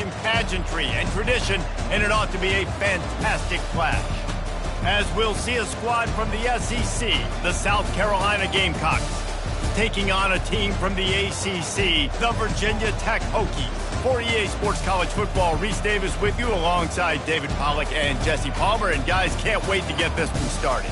combination pageantry and tradition, and it ought to be a fantastic clash. As we'll see a squad from the SEC, the South Carolina Gamecocks, taking on a team from the ACC, the Virginia Tech Hokies. For EA Sports College Football, Reese Davis with you alongside David Pollack and Jesse Palmer. And guys, can't wait to get this one started.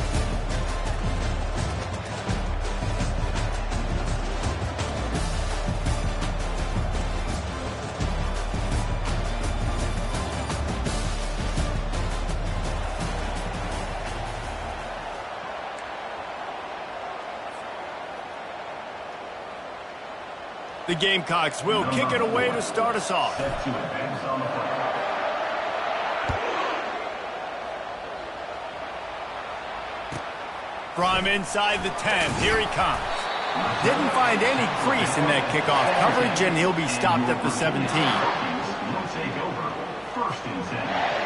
The Gamecocks will kick it away to start us off. From inside the 10, here he comes. Didn't find any crease in that kickoff coverage, and he'll be stopped at the 17. Will take over, 1st and 10.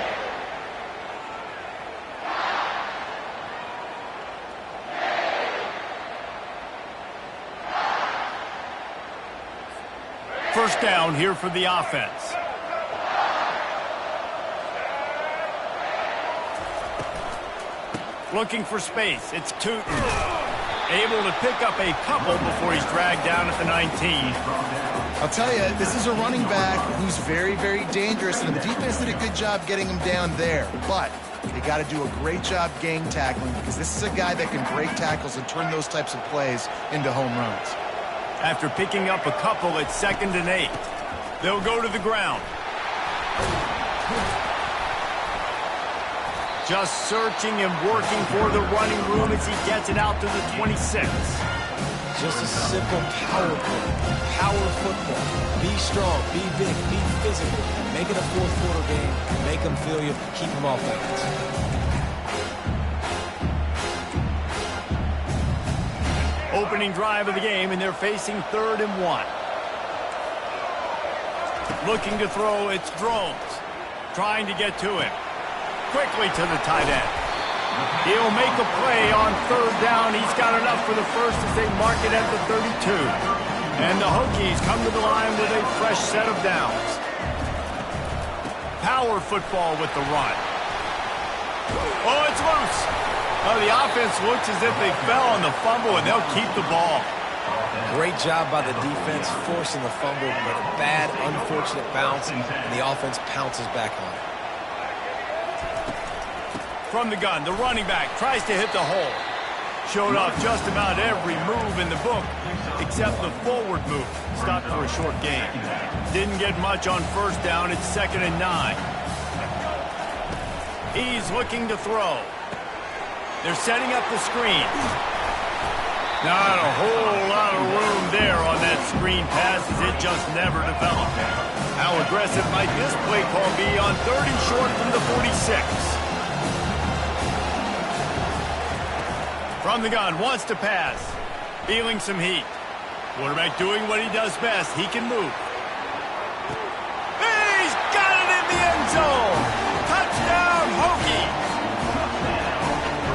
First down here for the offense. Looking for space. It's Tootin. Able to pick up a couple before he's dragged down at the 19. I'll tell you, this is a running back who's very, very dangerous, and the defense did a good job getting him down there. But they got to do a great job gang tackling, because this is a guy that can break tackles and turn those types of plays into home runs. After picking up a couple, it's 2nd and 8. They'll go to the ground. Just searching and working for the running room as he gets it out to the 26. Just a simple power play. Power football. Be strong, be big, be physical. Make it a fourth quarter game. Make them feel you. Keep them off balance. Opening drive of the game, and they're facing 3rd and 1. Looking to throw, it's Drones. Trying to get to him. Quickly to the tight end. He'll make a play on 3rd down. He's got enough for the first as they mark it at the 32. And the Hokies come to the line with a fresh set of downs. Power football with the run. Oh, it's loose. Oh, the offense looks as if they fell on the fumble, and they'll keep the ball. Great job by the defense forcing the fumble, but a bad, unfortunate bounce, and the offense pounces back on it. From the gun, the running back tries to hit the hole. Showed off just about every move in the book, except the forward move. Stopped for a short gain. Didn't get much on 1st down. It's 2nd and 9. He's looking to throw. They're setting up the screen. Not a whole lot of room there on that screen pass, as it just never developed. How aggressive might this play call be on 3rd and short from the 46? From the gun, wants to pass. Feeling some heat. Quarterback doing what he does best. He can move. He's got it in the end zone. Touchdown, Hokies.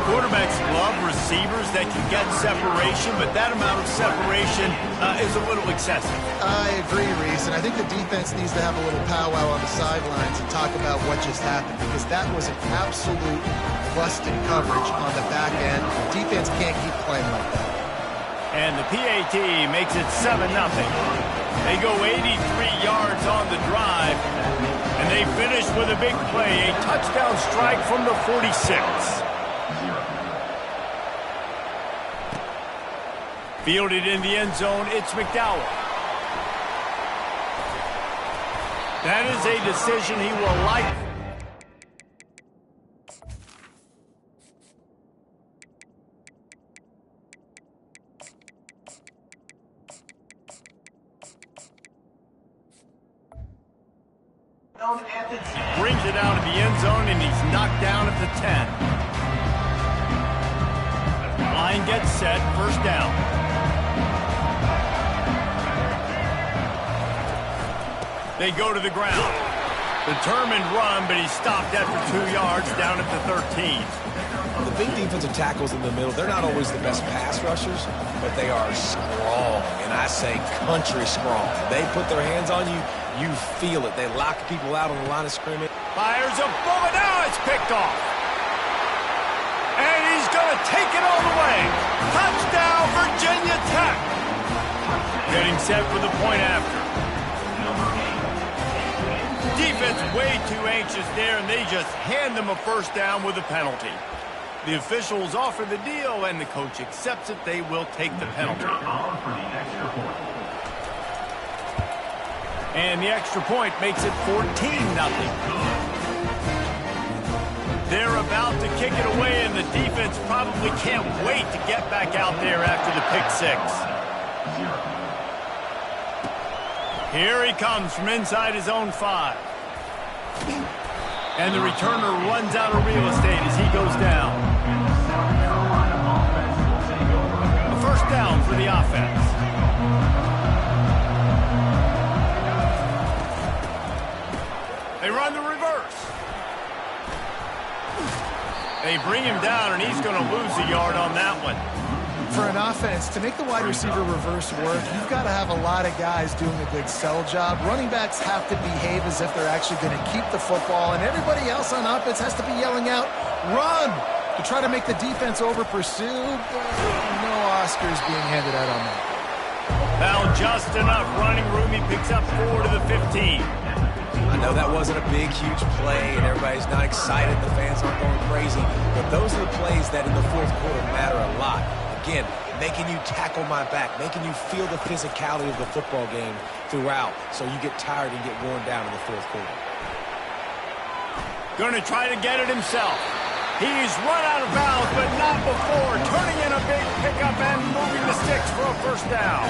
Quarterbacks love receivers that can get separation, but that amount of separation is a little excessive. I agree, Reese, and I think the defense needs to have a little powwow on the sidelines and talk about what just happened, because that was an absolute busted coverage on the back end. The defense can't keep playing like that. And the PAT makes it 7-0. They go 83 yards on the drive, and they finish with a big play, a touchdown strike from the 46. Fielded in the end zone, it's McDowell. That is a decision he will like. Brings it out of the end zone, and he's knocked down at the 10. Line gets set, 1st down. They go to the ground. Determined run, but he's stopped after 2 yards down at the 13. the big defensive tackles in the middle, they're not always the best pass rushers, but they are strong, and I say country strong. They put their hands on you, you feel it. They lock people out on the line of scrimmage. Fires a bullet. Now it's picked off. And he's going to take it all the way. Touchdown, Virginia Tech. Getting set for the point after. Defense way too anxious there, and they just hand them a first down with a penalty. The officials offer the deal, and the coach accepts it. They will take the penalty. And the extra point makes it 14-0. They're about to kick it away, and the defense probably can't wait to get back out there after the pick six. Here he comes from inside his own 5. And the returner runs out of real estate as he goes down. A first down for the offense. They run the reverse. They bring him down, and he's going to lose a yard on that one. For an offense, to make the wide receiver reverse work, you've got to have a lot of guys doing a good sell job. Running backs have to behave as if they're actually going to keep the football, and everybody else on offense has to be yelling out, run, to try to make the defense over-pursue. No Oscars being handed out on that. Found just enough running room. He picks up 4 to the 15. I know that wasn't a big, huge play, and everybody's not excited. The fans aren't going crazy. But those are the plays that in the fourth quarter matter a lot. Again, making you tackle my back, making you feel the physicality of the football game throughout, so you get tired and get worn down in the fourth quarter. Going to try to get it himself. He's run out of bounds, but not before. Turning in a big pickup and moving the sticks for a first down.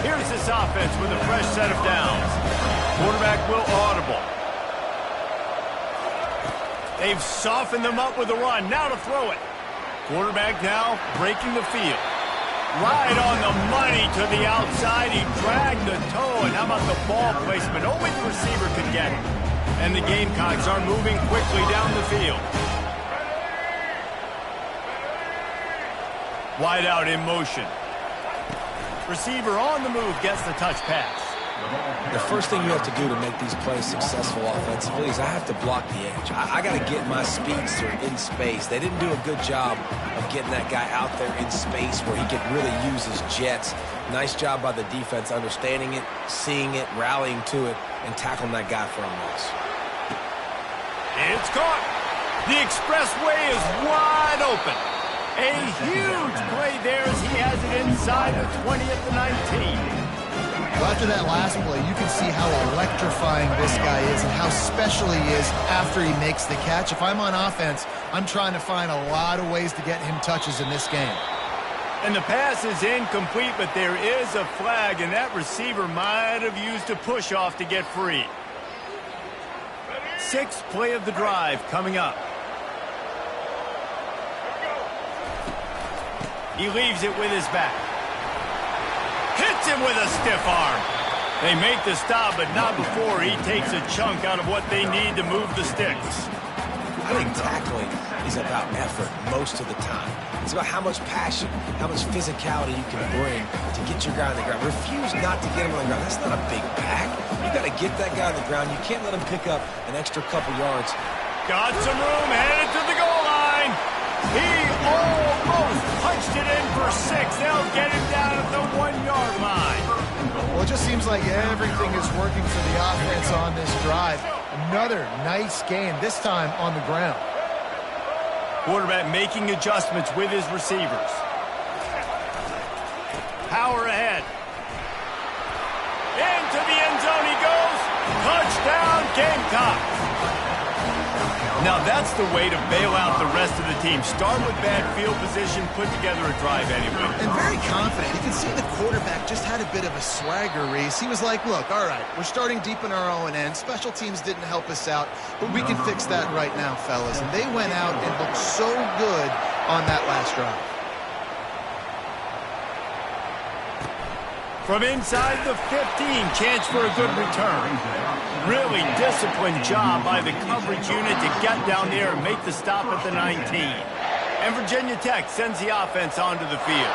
Here's this offense with a fresh set of downs. Quarterback will audible. They've softened them up with a run. Now to throw it. Quarterback now breaking the field. Right on the money to the outside. He dragged the toe. And how about the ball placement? Only the receiver could get it. And the Gamecocks are moving quickly down the field. Wide out in motion. Receiver on the move gets the touch pass. The first thing you have to do to make these plays successful offensively is I have to block the edge. I got to get my speedster in space. They didn't do a good job of getting that guy out there in space where he could really use his jets. Nice job by the defense understanding it, seeing it, rallying to it, and tackling that guy for a loss. It's caught. The expressway is wide open. A huge play there as he has it inside the 20 at the 19. Well, after that last play, you can see how electrifying this guy is and how special he is after he makes the catch. If I'm on offense, I'm trying to find a lot of ways to get him touches in this game. And the pass is incomplete, but there is a flag, and that receiver might have used a push-off to get free. Sixth play of the drive coming up. He leaves it with his back. Hits him with a stiff arm. They make the stop, but not before he takes a chunk out of what they need to move the sticks. I think tackling is about effort most of the time. It's about how much passion, how much physicality you can bring to get your guy on the ground. Refuse not to get him on the ground. That's not a big back. You got to get that guy on the ground. You can't let him pick up an extra couple yards. Got some room, headed to the goal line. He almost punched it in for 6. They'll get him down at the 1-yard line. Well, it just seems like everything is working for the offense on this drive. Another nice game, this time on the ground. Quarterback making adjustments with his receivers. Power ahead. Into the end zone he goes. Touchdown, Gamecocks. Now that's the way to bail out the rest of the team. Start with bad field position, put together a drive anyway. And very confident. You can see the quarterback just had a bit of a swagger, Reese. He was like, look, all right, we're starting deep in our own end. Special teams didn't help us out, but we can fix that right now, fellas. And they went out and looked so good on that last drive. From inside the 15, chance for a good return. Really disciplined job by the coverage unit to get down there and make the stop at the 19. And Virginia Tech sends the offense onto the field.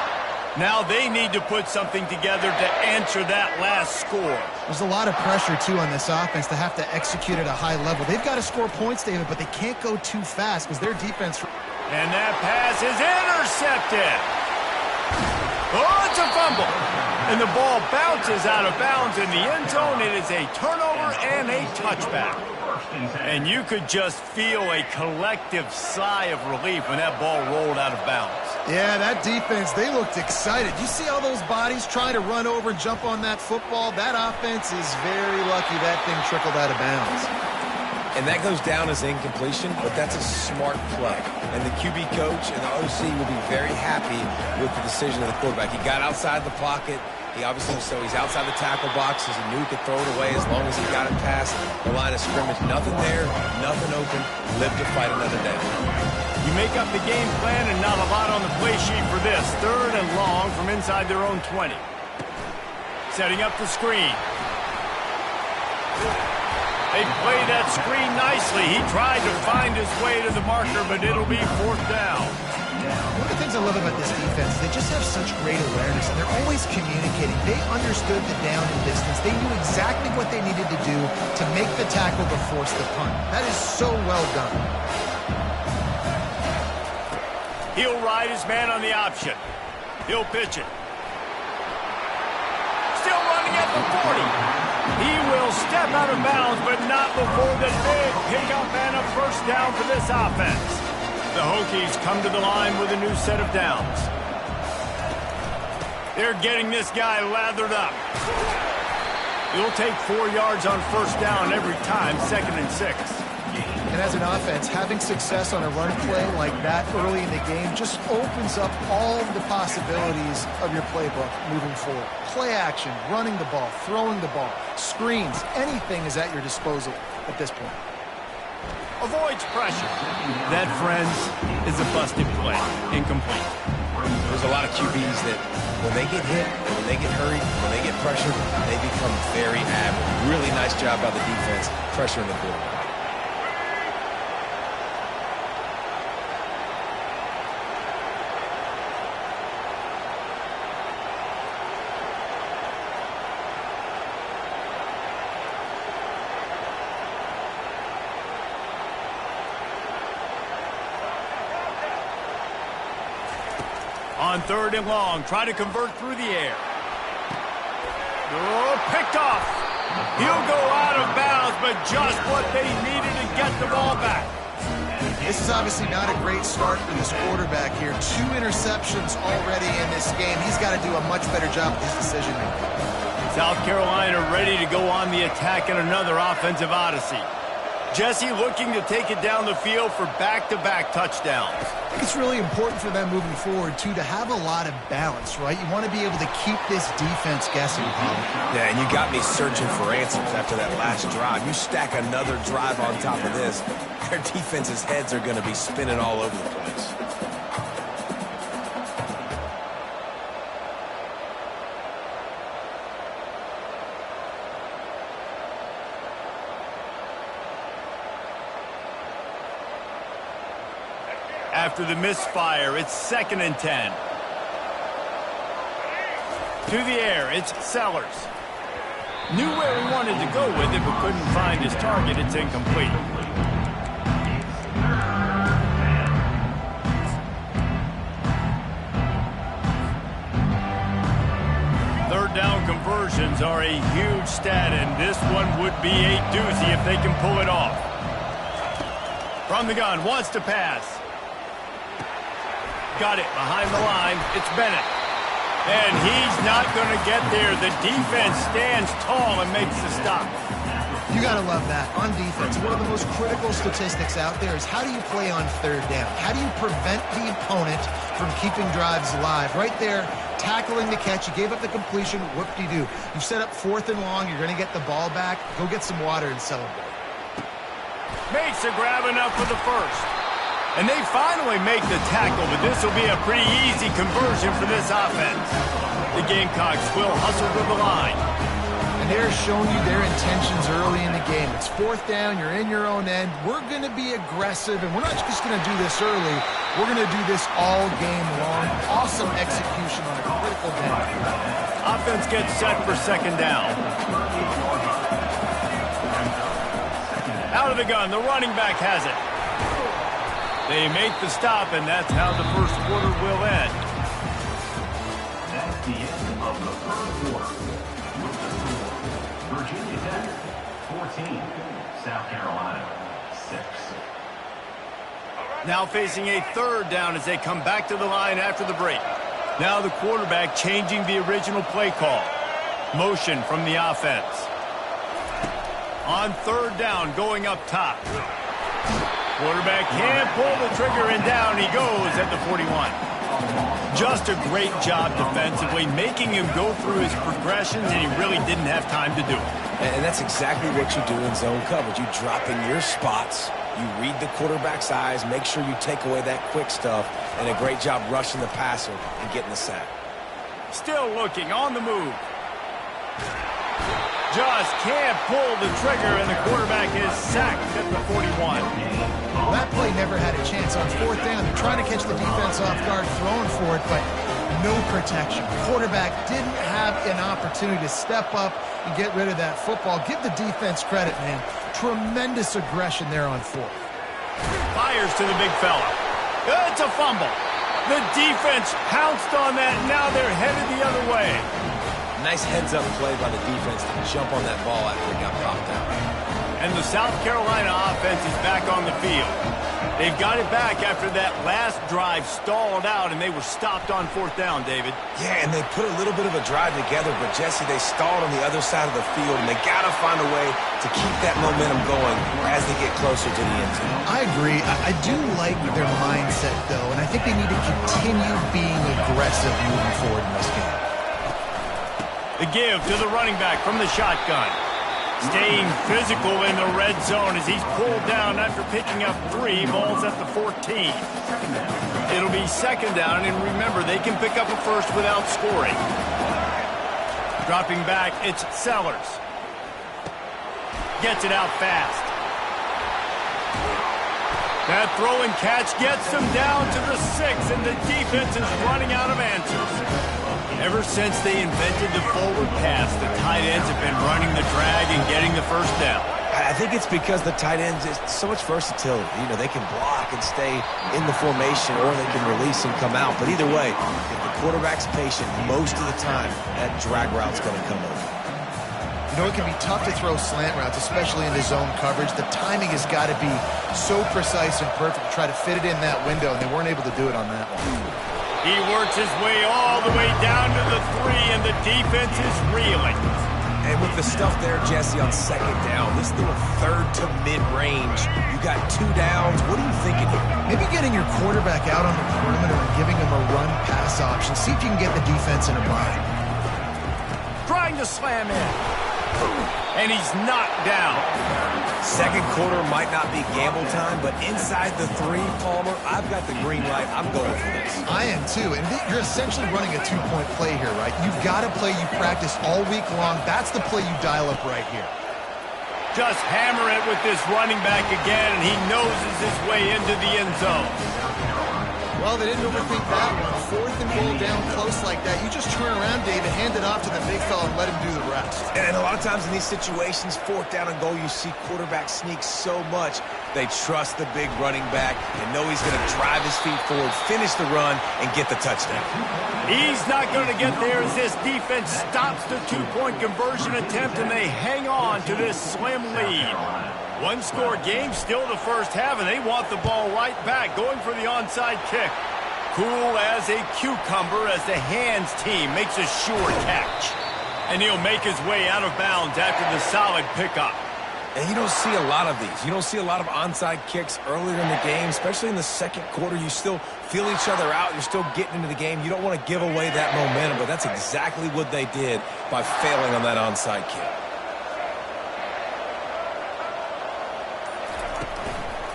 Now they need to put something together to answer that last score. There's a lot of pressure, too, on this offense to have to execute at a high level. They've got to score points, David, but they can't go too fast because their defense... And that pass is intercepted. Oh, it's a fumble. And the ball bounces out of bounds in the end zone. It is a turnover and a touchback. And you could just feel a collective sigh of relief when that ball rolled out of bounds. Yeah, that defense, they looked excited. You see all those bodies trying to run over and jump on that football? That offense is very lucky that thing trickled out of bounds. And that goes down as incompletion, but that's a smart play. And the QB coach and the OC will be very happy with the decision of the quarterback. He got outside the pocket. He obviously, so he's outside the tackle boxes. He knew he could throw it away as long as he got it past the line of scrimmage. Nothing there, nothing open. Live to fight another day. You make up the game plan and not a lot on the play sheet for this. 3rd and long from inside their own 20. Setting up the screen. They play that screen nicely. He tried to find his way to the marker, but it'll be 4th down. One of the things I love about this defense, they just have such great awareness, and they're always communicating. They understood the down and distance. They knew exactly what they needed to do to make the tackle to force the punt. That is so well done. He'll ride his man on the option. He'll pitch it. Still running at the 40. He will step out of bounds, but not before the big pickup and a 1st down for this offense. The Hokies come to the line with a new set of downs. They're getting this guy lathered up. He'll take 4 yards on 1st down every time, 2nd and 6. And as an offense, having success on a run play like that early in the game just opens up all the possibilities of your playbook moving forward. Play action, running the ball, throwing the ball, screens, anything is at your disposal at this point. Avoids pressure. That, friends, is a busted play. Incomplete. There's a lot of QBs that when they get hit, when they get hurried, when they get pressured, they become very average. Really nice job by the defense pressuring the quarterback. On 3rd and long, try to convert through the air. Oh, picked off. He'll go out of bounds, but just what they needed to get the ball back. This is obviously not a great start for this quarterback here. 2 interceptions already in this game. He's got to do a much better job with his decision-making. South Carolina ready to go on the attack in another offensive odyssey. Jesse looking to take it down the field for back-to-back touchdowns. I think it's really important for them moving forward, too, to have a lot of balance, right? You want to be able to keep this defense guessing. Yeah, and you got me searching for answers after that last drive. You stack another drive on top of this, their defense's heads are going to be spinning all over the place. After the misfire, it's 2nd and 10. To the air, it's Sellers. Knew where he wanted to go with it, but couldn't find his target. It's incomplete. Third down conversions are a huge stat, and this one would be a doozy if they can pull it off. From the gun, wants to pass. Got it behind the line. It's Bennett. And he's not going to get there. The defense stands tall and makes the stop. You got to love that. On defense, one of the most critical statistics out there is how do you play on 3rd down? How do you prevent the opponent from keeping drives alive? Right there, tackling the catch. You gave up the completion. Whoop-de-doo. You set up 4th and long. You're going to get the ball back. Go get some water and celebrate. Makes a grab enough for the 1st. And they finally make the tackle, but this will be a pretty easy conversion for this offense. The Gamecocks will hustle to the line. And they're showing you their intentions early in the game. It's fourth down, you're in your own end. We're going to be aggressive, and we're not just going to do this early. We're going to do this all game long. Awesome execution on a critical down. Offense gets set for second down. Out of the gun, the running back has it. They make the stop, and that's how the first quarter will end. That's the end of the first quarter. With the score, Virginia Tech 14, South Carolina 6. Now facing a third down as they come back to the line after the break. Now the quarterback changing the original play call. Motion from the offense. On third down, going up top. Quarterback can't pull the trigger, and down he goes at the 41. Just a great job defensively, making him go through his progressions, and he really didn't have time to do it. And that's exactly what you do in zone coverage. You drop in your spots, you read the quarterback's eyes, make sure you take away that quick stuff, and a great job rushing the passer and getting the sack. Still looking, on the move. Just can't pull the trigger, and the quarterback is sacked at the 41. Well, that play never had a chance on fourth down. They're trying to catch the defense off guard, throwing for it, but no protection. Quarterback didn't have an opportunity to step up and get rid of that football. Give the defense credit, man. Tremendous aggression there on fourth. Fires to the big fella. It's a fumble. The defense pounced on that. Now they're headed the other way. Nice heads-up play by the defense to jump on that ball after it got popped out. And the South Carolina offense is back on the field. They've got it back after that last drive stalled out, and they were stopped on fourth down, David. Yeah, and they put a little bit of a drive together, but, Jesse, they stalled on the other side of the field, and they got to find a way to keep that momentum going as they get closer to the end zone. I agree. I do like their mindset, though, and I think they need to continue being aggressive moving forward in this game. The give to the running back from the shotgun. Staying physical in the red zone as he's pulled down after picking up 3 balls at the 14. It'll be second down, and remember, they can pick up a first without scoring. Dropping back, it's Sellers. Gets it out fast. That throw and catch gets them down to the 6, and the defense is running out of answers. Ever since they invented the forward pass, the tight ends have been running the drag and getting the first down. I think it's because the tight ends is so much versatility. You know, they can block and stay in the formation, or they can release and come out. But either way, if the quarterback's patient, most of the time, that drag route's going to come over. You know, it can be tough to throw slant routes, especially in the zone coverage. The timing has got to be so precise and perfect to try to fit it in that window, and they weren't able to do it on that one. He works his way all the way down to the 3, and the defense is reeling. And with the stuff there, Jesse, on second down, this little third to mid-range, you got 2 downs. What are you thinking here? Maybe getting your quarterback out on the perimeter and giving him a run-pass option. See if you can get the defense in a bind. Trying to slam in. And he's knocked down. Second quarter might not be gamble time, but inside the 3, Palmer, I've got the green light. I'm going for this. I am too, and you're essentially running a 2-point play here, right? You've got to play you practice all week long. That's the play you dial up right here. Just hammer it with this running back again, and he noses his way into the end zone. Well, they didn't overthink that one. Fourth and goal down close like that. You just turn around, David, hand it off to the big fella and let him do the rest. And a lot of times in these situations, fourth down and goal, you see quarterbacks sneak so much. They trust the big running back and know he's going to drive his feet forward, finish the run, and get the touchdown. He's not going to get there as this defense stops the 2-point conversion attempt, and they hang on to this slim lead. One-score game, still the first half, and they want the ball right back, going for the onside kick. Cool as a cucumber as the hands team makes a sure catch. And he'll make his way out of bounds after the solid pickup. And you don't see a lot of these. You don't see a lot of onside kicks earlier in the game, especially in the second quarter. You still feel each other out. You're still getting into the game. You don't want to give away that momentum, but that's exactly what they did by failing on that onside kick.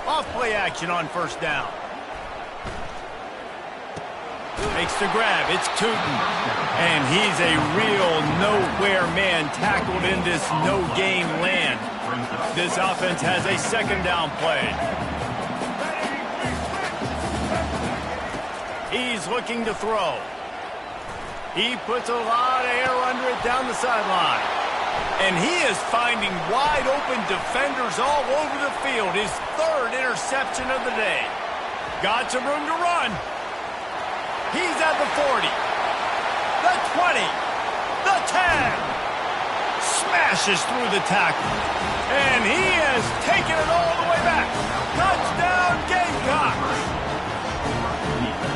Off play action on first down. Makes the grab. It's Tootin. And he's a real nowhere man tackled in this no-gain land. This offense has a second down play. He's looking to throw. He puts a lot of air under it down the sideline. And he is finding wide open defenders all over the field. His third interception of the day. Got some room to run. He's at the 40. The 20. The 10. Smashes through the tackle. And he has taken it all the way back. Touchdown Gamecocks.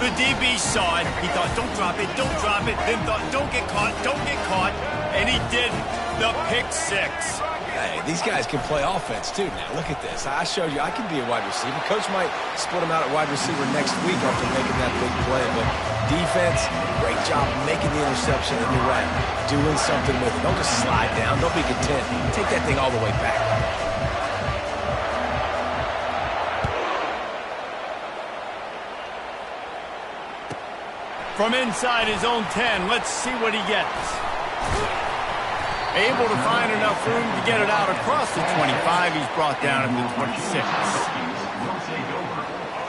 The DB saw it. He thought, don't drop it, don't drop it. Then thought, don't get caught, don't get caught. And he didn't. The pick six. Hey, these guys can play offense, too, now. Look at this. I showed you I can be a wide receiver. Coach might split him out at wide receiver next week after making that big play. But defense, great job making the interception. And you're right, doing something with it. Don't just slide down. Don't be content. Take that thing all the way back. From inside his own 10, let's see what he gets. Able to find enough room to get it out across the 25. He's brought down at the 26.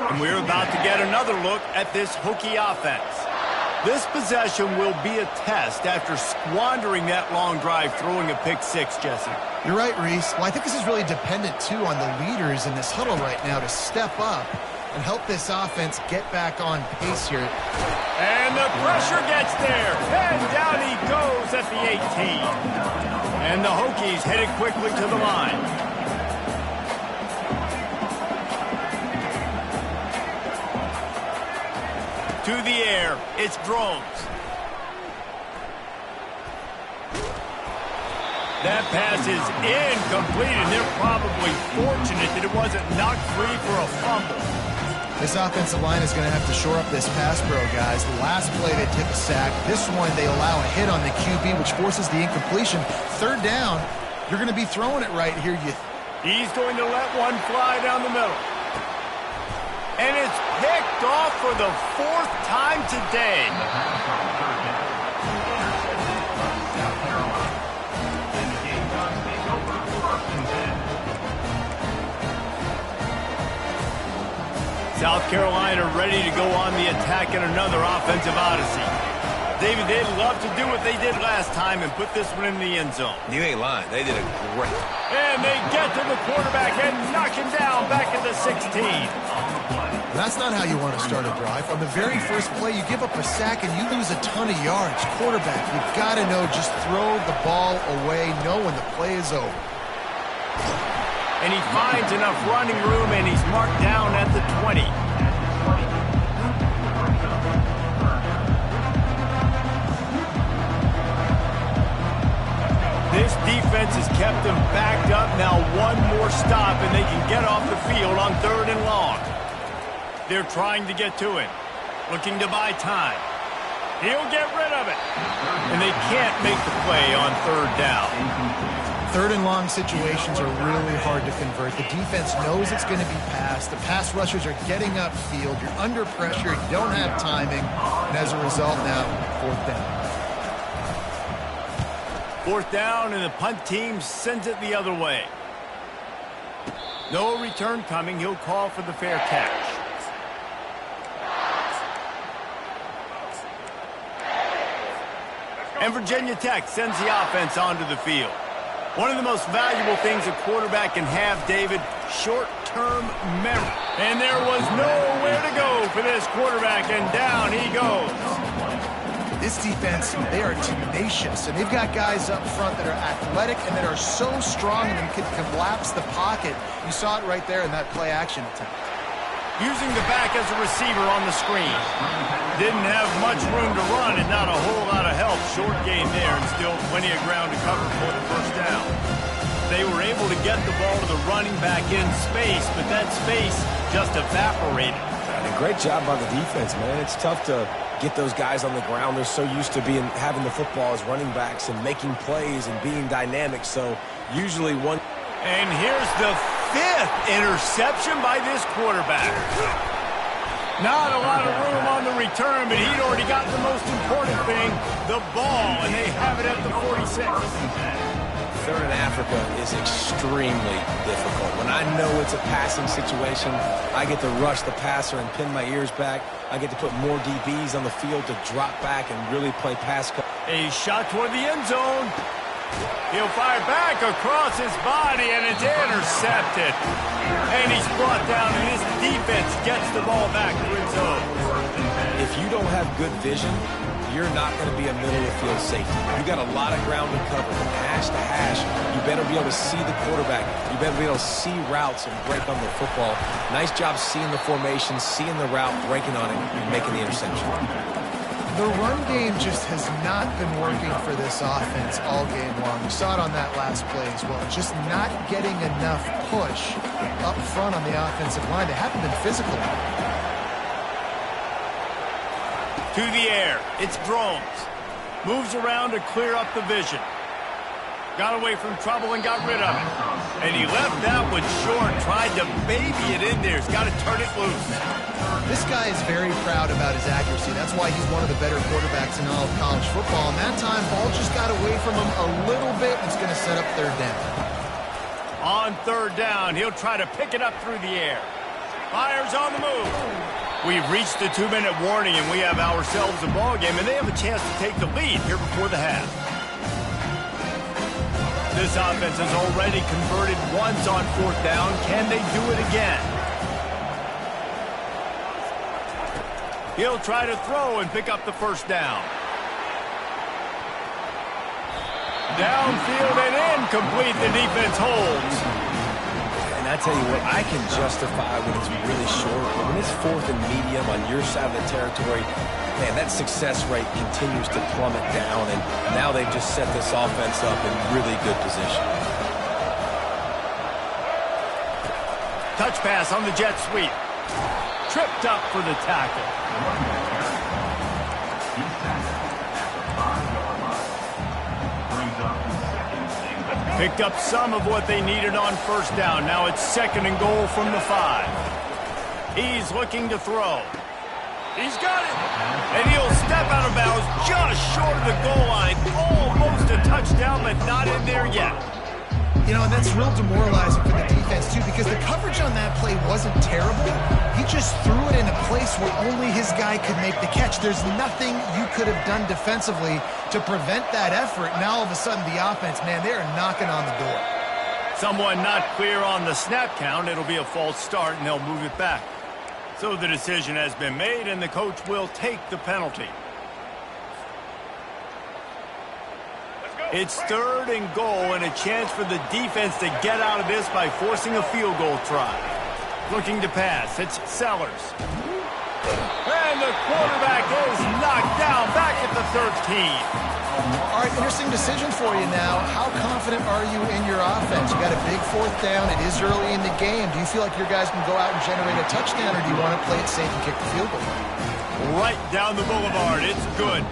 And we're about to get another look at this Hokie offense. This possession will be a test after squandering that long drive throwing a pick six, Jesse. You're right, Reese. Well, I think this is really dependent, too, on the leaders in this huddle right now to step up and help this offense get back on pace here. And the pressure gets there. And down he goes at the 18. And the Hokies headed quickly to the line. To the air, it's Drones. That pass is incomplete, and they're probably fortunate that it wasn't knocked free for a fumble. This offensive line is going to have to shore up this pass pro, guys. The last play, they took a sack. This one, they allow a hit on the QB, which forces the incompletion. Third down, you're going to be throwing it right here. He's going to let one fly down the middle. And it's picked off for the fourth time today. South Carolina ready to go on the attack in another offensive odyssey. David, they'd love to do what they did last time and put this one in the end zone. You ain't lying. They did a great. And they get to the quarterback and knock him down back at the 16. That's not how you want to start a drive. On the very first play, you give up a sack and you lose a ton of yards. Quarterback, you've got to know, just throw the ball away, know when the play is over. And he finds enough running room, and he's marked down at the 20. This defense has kept them backed up. Now one more stop, and they can get off the field on 3rd and long. They're trying to get to him, looking to buy time. He'll get rid of it. And they can't make the play on 3rd down. 3rd and long situations are really hard to convert. The defense knows it's going to be passed. The pass rushers are getting upfield. You're under pressure. You don't have timing. And as a result now, 4th down. 4th down, and the punt team sends it the other way. No return coming. He'll call for the fair catch. And Virginia Tech sends the offense onto the field. One of the most valuable things a quarterback can have, David, short-term memory. And there was nowhere to go for this quarterback, and down he goes. This defense, they are tenacious, and they've got guys up front that are athletic and that are so strong and can collapse the pocket. You saw it right there in that play-action attempt. Using the back as a receiver on the screen. Didn't have much room to run and not a whole lot of help. Short gain there and still plenty of ground to cover for the 1st down. They were able to get the ball to the running back in space, but that space just evaporated. And a great job by the defense, man. It's tough to get those guys on the ground. They're so used to having the football as running backs and making plays and being dynamic. So usually one. And here's the 5th interception by this quarterback. Not a lot of room on the return, but he'd already got the most important thing, the ball, and they have it at the 46. Third in Africa is extremely difficult. When I know it's a passing situation, I get to rush the passer and pin my ears back. I get to put more DBs on the field to drop back and really play pass. A shot toward the end zone. He'll fire back across his body, and it's intercepted. And he's brought down, and his defense gets the ball back to his zone. If you don't have good vision, you're not going to be a middle-of-the-field safety. You got a lot of ground to cover. From hash to hash, you better be able to see the quarterback. You better be able to see routes and break on the football. Nice job seeing the formation, seeing the route, breaking on it, and making the interception. The run game just has not been working for this offense all game long. We saw it on that last play as well. Just not getting enough push up front on the offensive line. They haven't been physical. To the air, it's Drones. Moves around to clear up the vision. Got away from trouble and got rid of it. And he left that one short, tried to baby it in there. He's got to turn it loose. This guy is very proud about his accuracy. That's why he's one of the better quarterbacks in all of college football. And that time, ball just got away from him a little bit. It's going to set up third down. On third down, he'll try to pick it up through the air. Fires on the move. We've reached the 2-minute warning, and we have ourselves a ball game, and they have a chance to take the lead here before the half. This offense has already converted once on fourth down. Can they do it again? He'll try to throw and pick up the first down. Downfield and incomplete. The defense holds. And I tell you what, I can justify when it's really short, but when it's fourth and medium on your side of the territory, man, that success rate continues to plummet down, and now they've just set this offense up in really good position. Touch pass on the jet sweep. Tripped up for the tackle. Picked up some of what they needed on first down. Now it's second and goal from the 5. He's looking to throw. He's got it. And he'll step out of bounds just short of the goal line. Almost a touchdown, but not in there yet. You know, and that's real demoralizing for the defense, too, because the coverage on that play wasn't terrible. He just threw it in a place where only his guy could make the catch. There's nothing you could have done defensively to prevent that effort. Now, all of a sudden, the offense, man, they're knocking on the door. Someone not clear on the snap count. It'll be a false start, and they'll move it back. So the decision has been made, and the coach will take the penalty. It's third and goal, and a chance for the defense to get out of this by forcing a field goal try. Looking to pass, it's Sellers. And the quarterback is knocked down back at the 13. All right, interesting decision for you now. How confident are you in your offense? You got a big fourth down. It is early in the game. Do you feel like your guys can go out and generate a touchdown, or do you want to play it safe and kick the field goal? Right down the boulevard. It's good.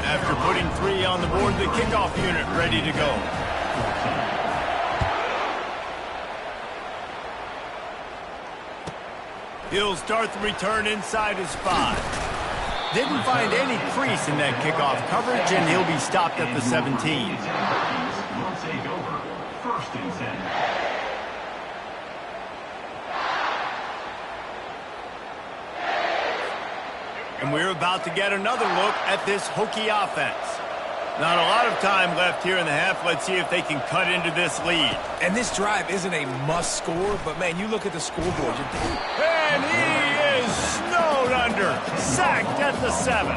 After putting 3 on the board, the kickoff unit ready to go. He'll start the return inside his 5. Didn't find any crease in that kickoff coverage, and he'll be stopped at the 17. Will take over. First and 10. And we're about to get another look at this Hokie offense. Not a lot of time left here in the half. Let's see if they can cut into this lead. And this drive isn't a must score, but man, you look at the scoreboard. And he is snowed under. Sacked at the 7.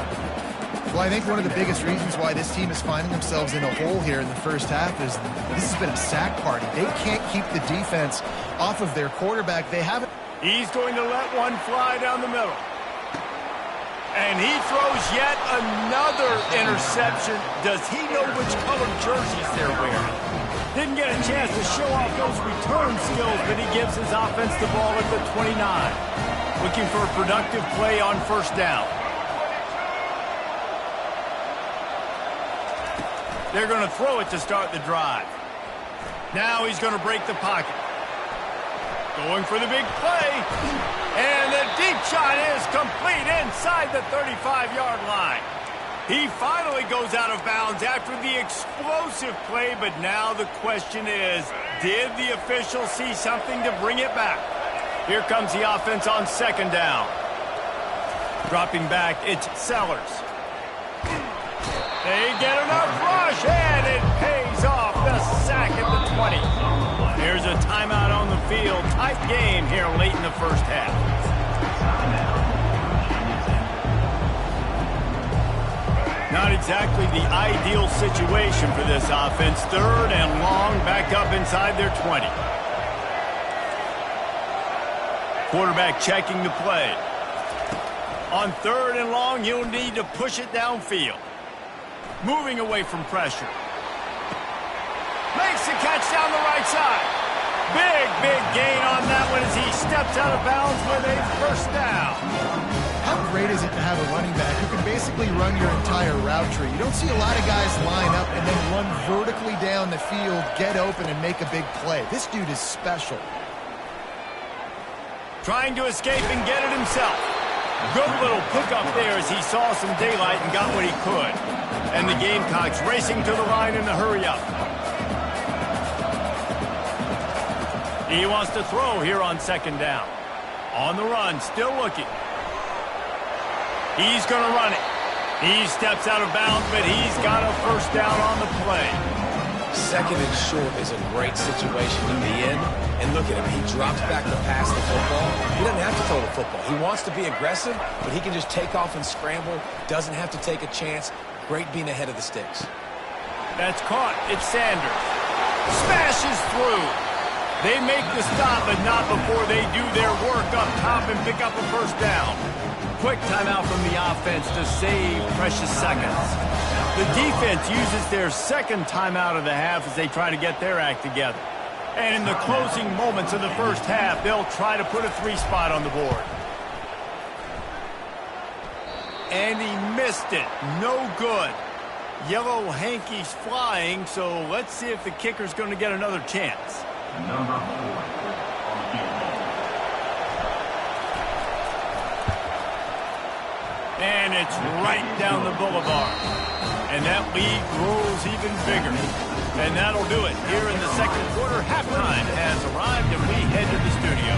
Well, I think one of the biggest reasons why this team is finding themselves in a hole here in the first half is this has been a sack party. They can't keep the defense off of their quarterback. They haven't. He's going to let one fly down the middle. And he throws yet another interception. Does he know which color jerseys they're wearing? Didn't get a chance to show off those return skills, but he gives his offense the ball at the 29. Looking for a productive play on first down. They're going to throw it to start the drive. Now he's going to break the pocket. Going for the big play. And the deep shot is complete inside the 35-yard line. He finally goes out of bounds after the explosive play, but now the question is, did the official see something to bring it back? Here comes the offense on second down. Dropping back, it's Sellers. They get enough rush, and it pays off. The sack at the 20. There's a timeout on the field. Tight game here late in the first half. Not exactly the ideal situation for this offense. Third and long, back up inside their 20. Quarterback checking the play. On third and long, he'll need to push it downfield. Moving away from pressure. Makes the catch down the right side. Big gain on that one as he steps out of bounds with a first down. How great is it to have a running back who can basically run your entire route tree? You don't see a lot of guys line up and then run vertically down the field, get open, and make a big play. This dude is special. Trying to escape and get it himself. Good little pickup there as he saw some daylight and got what he could. And the Gamecocks racing to the line in a hurry-up. He wants to throw here on second down. On the run, still looking. He's going to run it. He steps out of bounds, but he's got a first down on the play. Second and short is a great situation to be in. And look at him. He drops back to pass the football. He doesn't have to throw the football. He wants to be aggressive, but he can just take off and scramble. Doesn't have to take a chance. Great being ahead of the sticks. That's caught. It's Sanders. Smashes through. They make the stop, but not before they do their work up top and pick up a first down. Quick timeout from the offense to save precious seconds. The defense uses their second timeout of the half as they try to get their act together. And in the closing moments of the first half, they'll try to put a 3-spot on the board. And he missed it. No good. Yellow hankies flying, so let's see if the kicker's going to get another chance. Number 4 on the field. And it's right down the boulevard. And that lead grows even bigger. And that'll do it here in the second quarter. Halftime has arrived, and we head to the studio.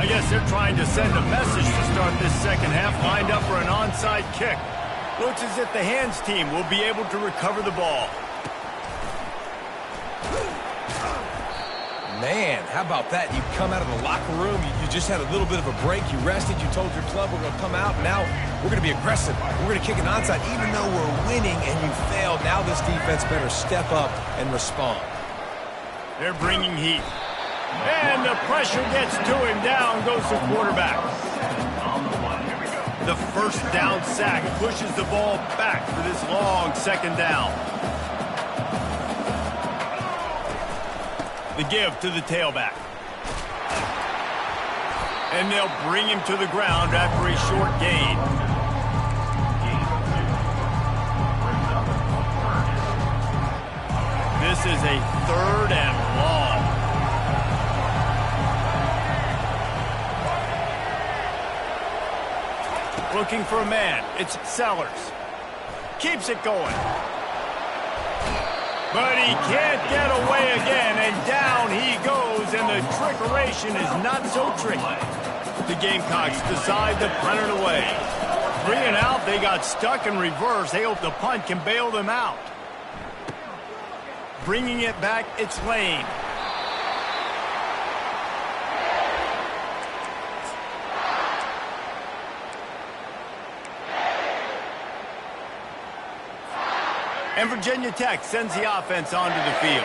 I guess they're trying to send a message to start this second half, lined up for an onside kick. Looks as if the hands team will be able to recover the ball. Man, how about that? You come out of the locker room, you just had a little bit of a break, you rested, you told your club we're going to come out, now we're going to be aggressive. We're going to kick an onside, even though we're winning and you failed. Now this defense better step up and respond. They're bringing heat. And the pressure gets to him. Down goes the quarterback. The first down sack pushes the ball back for this long second down. The give to the tailback. And they'll bring him to the ground after a short gain. This is a third and long. Looking for a man. It's Sellers. Keeps it going. But he can't get away again, and down he goes, and the trickeration is not so tricky. The Gamecocks decide to punt it away. 3 and out, they got stuck in reverse. They hope the punt can bail them out. Bringing it back, it's Lane. And Virginia Tech sends the offense onto the field.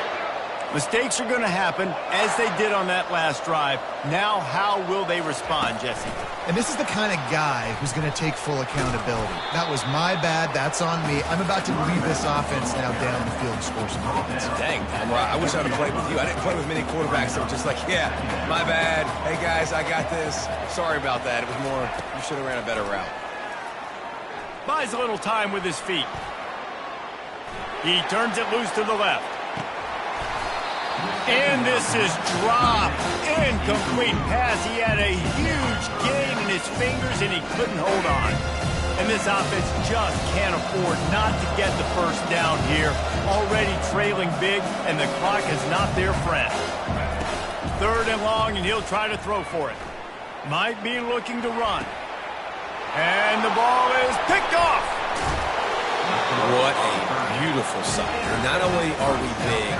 Mistakes are going to happen, as they did on that last drive. Now, how will they respond, Jesse? And this is the kind of guy who's going to take full accountability. That was my bad. That's on me. I'm about to lead this offense now down the field and score some points. Dang, I wish I would have played with you. I didn't play with many quarterbacks that were just like, yeah, my bad. Hey, guys, I got this. Sorry about that. It was more, you should have ran a better route. Buys a little time with his feet. He turns it loose to the left. And this is dropped. Incomplete pass. He had a huge gain in his fingers, and he couldn't hold on. And this offense just can't afford not to get the first down here. Already trailing big, and the clock is not their friend. 3rd and long, and he'll try to throw for it. Might be looking to run. And the ball is picked off. What a beautiful sight. And not only are we big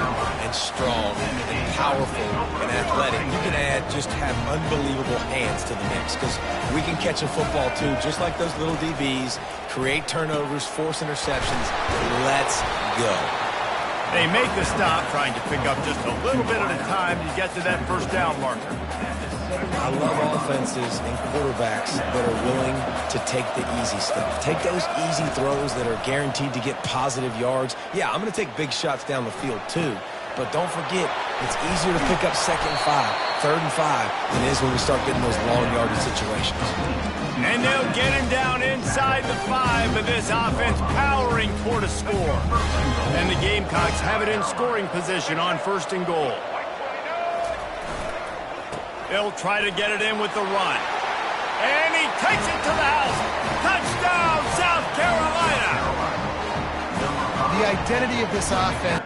and strong and powerful and athletic, you can just have unbelievable hands to the mix, because we can catch a football too, just like those little DBs, create turnovers, force interceptions. Let's go. They make the stop, trying to pick up just a little bit at a time to get to that first down marker. I love offenses and quarterbacks that are willing to take the easy stuff. Take those easy throws that are guaranteed to get positive yards. Yeah, I'm going to take big shots down the field too. But don't forget, it's easier to pick up 2nd and 5, 3rd and 5 than it is when we start getting those long yardage situations. And they'll get him down inside the 5, but this offense powering toward a score. And the Gamecocks have it in scoring position on 1st and goal. They'll try to get it in with the run. And he takes it to the house. Touchdown, South Carolina! The identity of this offense.